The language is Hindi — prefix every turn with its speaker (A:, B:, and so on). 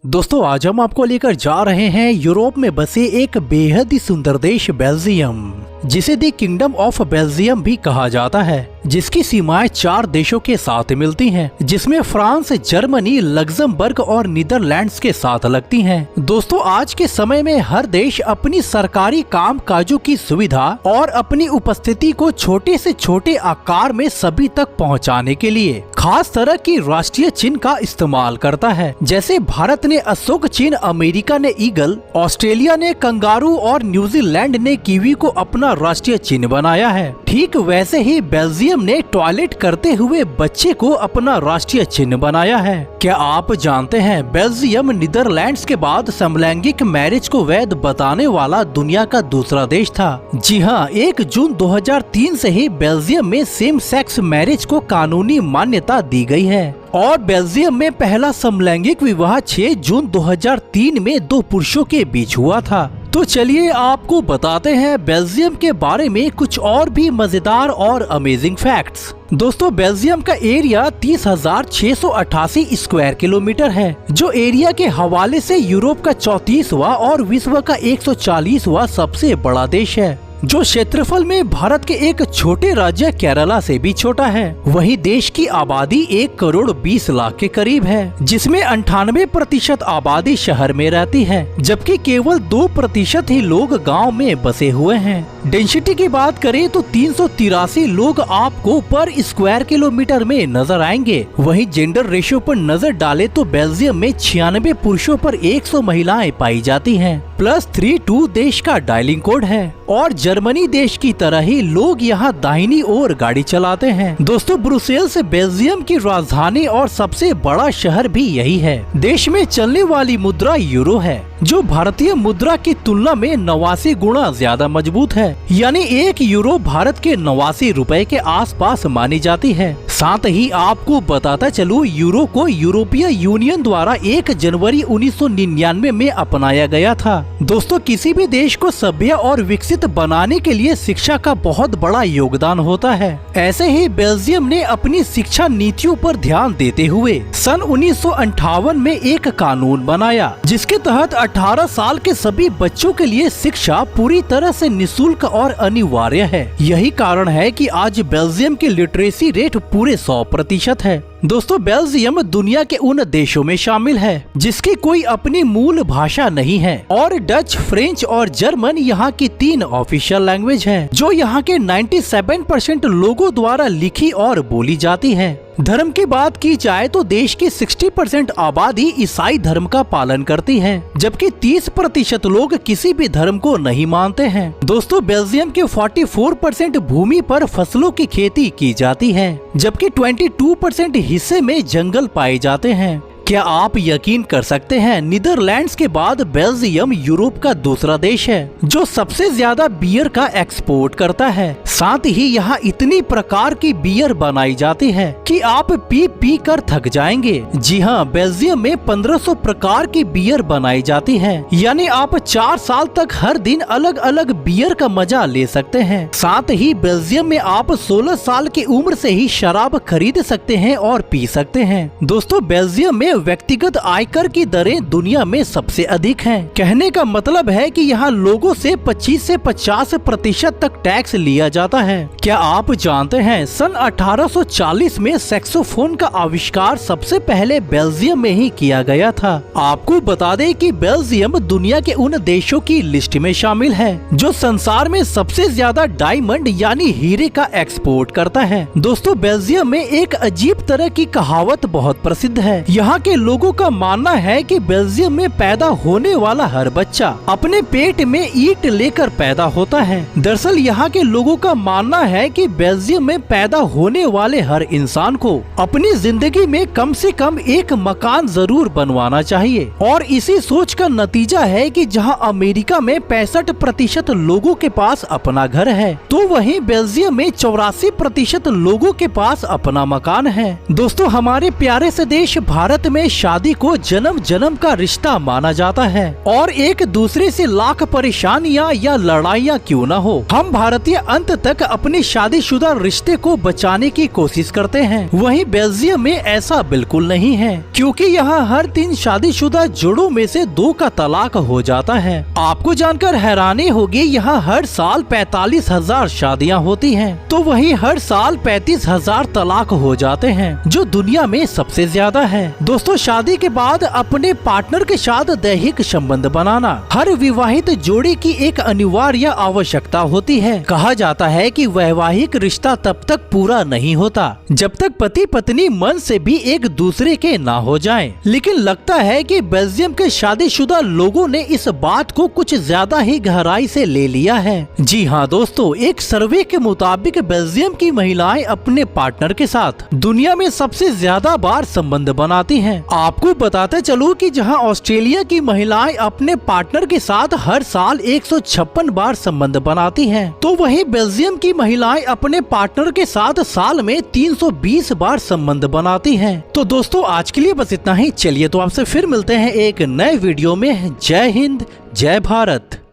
A: दोस्तों आज हम आपको लेकर जा रहे हैं यूरोप में बसे एक बेहद ही सुंदर देश बेल्जियम, जिसे दी किंगडम ऑफ बेल्जियम भी कहा जाता है, जिसकी सीमाएं 4 देशों के साथ मिलती हैं, जिसमें फ्रांस, जर्मनी, लग्जमबर्ग और नीदरलैंड्स के साथ लगती हैं। दोस्तों आज के समय में हर देश अपनी सरकारी काम काजों की सुविधा और अपनी उपस्थिति को छोटे से छोटे आकार में सभी तक पहुंचाने के लिए खास तरह की राष्ट्रीय चिन्ह का इस्तेमाल करता है। जैसे भारत ने अशोक चिन्ह, अमेरिका ने ईगल, ऑस्ट्रेलिया ने कंगारू और न्यूजीलैंड ने कीवी को अपना राष्ट्रीय चिन्ह बनाया है। ठीक वैसे ही बेल्जियम ने टॉयलेट करते हुए बच्चे को अपना राष्ट्रीय चिन्ह बनाया है। क्या आप जानते हैं बेल्जियम नीदरलैंड्स के बाद समलैंगिक मैरिज को वैध बताने वाला दुनिया का दूसरा देश था। जी हाँ, 1 जून 2003 से ही बेल्जियम में सेम सेक्स मैरिज को कानूनी मान्यता दी गई है और बेल्जियम में पहला समलैंगिक विवाह 6 जून 2003 में 2 पुरुषों के बीच हुआ था। तो चलिए आपको बताते हैं बेल्जियम के बारे में कुछ और भी मजेदार और अमेजिंग फैक्ट्स। दोस्तों बेल्जियम का एरिया 30,688 स्क्वायर किलोमीटर है, जो एरिया के हवाले से यूरोप का 34वां और विश्व का 140वां सबसे बड़ा देश है, जो क्षेत्रफल में भारत के एक छोटे राज्य केरला से भी छोटा है। वहीं देश की आबादी 1 करोड़ 20 लाख के करीब है, जिसमें 98% आबादी शहर में रहती है, जबकि केवल 2% ही लोग गांव में बसे हुए हैं। डेंसिटी की बात करें तो 383 लोग आपको पर स्क्वायर किलोमीटर में नजर आएंगे। वहीं जेंडर रेशियो पर नजर डाले तो बेल्जियम में 96 पुरुषों पर 100 महिलाएं पाई जाती हैं। +32 देश का डायलिंग कोड है और जर्मनी देश की तरह ही लोग यहाँ दाहिनी ओर गाड़ी चलाते हैं। दोस्तों ब्रुसेल्स बेल्जियम की राजधानी और सबसे बड़ा शहर भी यही है। देश में चलने वाली मुद्रा यूरो है, जो भारतीय मुद्रा की तुलना में 89 गुना ज्यादा मजबूत है, यानी 1 यूरो भारत के 89 रुपए के आसपास मानी जाती है। साथ ही आपको बताता चलूं, यूरो को यूरोपीय यूनियन द्वारा 1 जनवरी 1999 में अपनाया गया था। दोस्तों किसी भी देश को सभ्य और विकसित बनाने के लिए शिक्षा का बहुत बड़ा योगदान होता है। ऐसे ही बेल्जियम ने अपनी शिक्षा नीतियों पर ध्यान देते हुए सन 1958 में एक कानून बनाया, जिसके तहत 18 साल के सभी बच्चों के लिए शिक्षा पूरी तरह से निःशुल्क और अनिवार्य है। यही कारण है कि आज बेल्जियम की लिटरेसी रेट पूरे 100% है। दोस्तों बेल्जियम दुनिया के उन देशों में शामिल है जिसकी कोई अपनी मूल भाषा नहीं है और डच, फ्रेंच और जर्मन यहाँ की 3 ऑफिशियल लैंग्वेज है, जो यहाँ के 97% लोगों द्वारा लिखी और बोली जाती है। धर्म की बात की जाए तो देश की 60% आबादी ईसाई धर्म का पालन करती है, जबकि 30% लोग किसी भी धर्म को नहीं मानते हैं। दोस्तों बेल्जियम के 44% भूमि पर फसलों की खेती की जाती है, जबकि 22% हिस्से में जंगल पाए जाते हैं। क्या आप यकीन कर सकते हैं, नीदरलैंड्स के बाद बेल्जियम यूरोप का दूसरा देश है जो सबसे ज्यादा बियर का एक्सपोर्ट करता है। साथ ही यहाँ इतनी प्रकार की बियर बनाई जाती है कि आप पी पी कर थक जाएंगे। जी हाँ, बेल्जियम में 1500 प्रकार की बियर बनाई जाती है, यानी आप 4 साल तक हर दिन अलग अलग बियर का मजा ले सकते हैं। साथ ही बेल्जियम में आप 16 साल की उम्र से ही शराब खरीद सकते हैं और पी सकते हैं। दोस्तों बेल्जियम में व्यक्तिगत आयकर की दरें दुनिया में सबसे अधिक हैं। कहने का मतलब है कि यहाँ लोगों से 25 से 50% तक टैक्स लिया जाता है। क्या आप जानते हैं सन 1840 में सैक्सोफोन का आविष्कार सबसे पहले बेल्जियम में ही किया गया था। आपको बता दें कि बेल्जियम दुनिया के उन देशों की लिस्ट में शामिल है जो संसार में सबसे ज्यादा डायमंड यानी हीरे का एक्सपोर्ट करता है। दोस्तों बेल्जियम में एक अजीब तरह की कहावत बहुत प्रसिद्ध है। यहाँ के लोगों का मानना है कि बेल्जियम में पैदा होने वाला हर बच्चा अपने पेट में ईंट लेकर पैदा होता है। दरअसल यहाँ के लोगों का मानना है कि बेल्जियम में पैदा होने वाले हर इंसान को अपनी जिंदगी में कम से कम एक मकान जरूर बनवाना चाहिए, और इसी सोच का नतीजा है कि जहाँ अमेरिका में 65% लोगों के पास अपना घर है, तो वहीं बेल्जियम में 84% लोगों के पास अपना मकान है। दोस्तों हमारे प्यारे से देश भारत में शादी को जन्म जन्म का रिश्ता माना जाता है और एक दूसरे से लाख परेशानियां या लड़ाइयां क्यों न हो, हम भारतीय अंत तक अपने शादीशुदा रिश्ते को बचाने की कोशिश करते हैं। वहीं बेल्जियम में ऐसा बिल्कुल नहीं है, क्योंकि यहाँ हर 3 शादीशुदा जोड़ों में से 2 का तलाक हो जाता है। आपको जानकर हैरानी होगी, यहाँ हर साल 45,000 शादियाँ होती हैं, तो वहीं हर साल 35,000 तलाक हो जाते हैं, जो दुनिया में सबसे ज्यादा है। दोस्तों, शादी के बाद अपने पार्टनर के साथ दैहिक संबंध बनाना हर विवाहित जोड़ी की एक अनिवार्य आवश्यकता होती है। कहा जाता है कि वैवाहिक रिश्ता तब तक पूरा नहीं होता जब तक पति पत्नी मन से भी एक दूसरे के ना हो जाएं। लेकिन लगता है कि बेल्जियम के शादीशुदा लोगों ने इस बात को कुछ ज्यादा ही गहराई से ले लिया है। जी हाँ दोस्तों, एक सर्वे के मुताबिक बेल्जियम की महिलाएं अपने पार्टनर के साथ दुनिया में सबसे ज्यादा बार संबंध बनाती हैं। आपको बताते चलूं कि जहां ऑस्ट्रेलिया की महिलाएं अपने पार्टनर के साथ हर साल 156 बार संबंध बनाती हैं, तो वहीं बेल्जियम की महिलाएं अपने पार्टनर के साथ साल में 320 बार संबंध बनाती हैं। तो दोस्तों, आज के लिए बस इतना ही। चलिए तो आपसे फिर मिलते हैं एक नए वीडियो में। जय हिंद, जय भारत।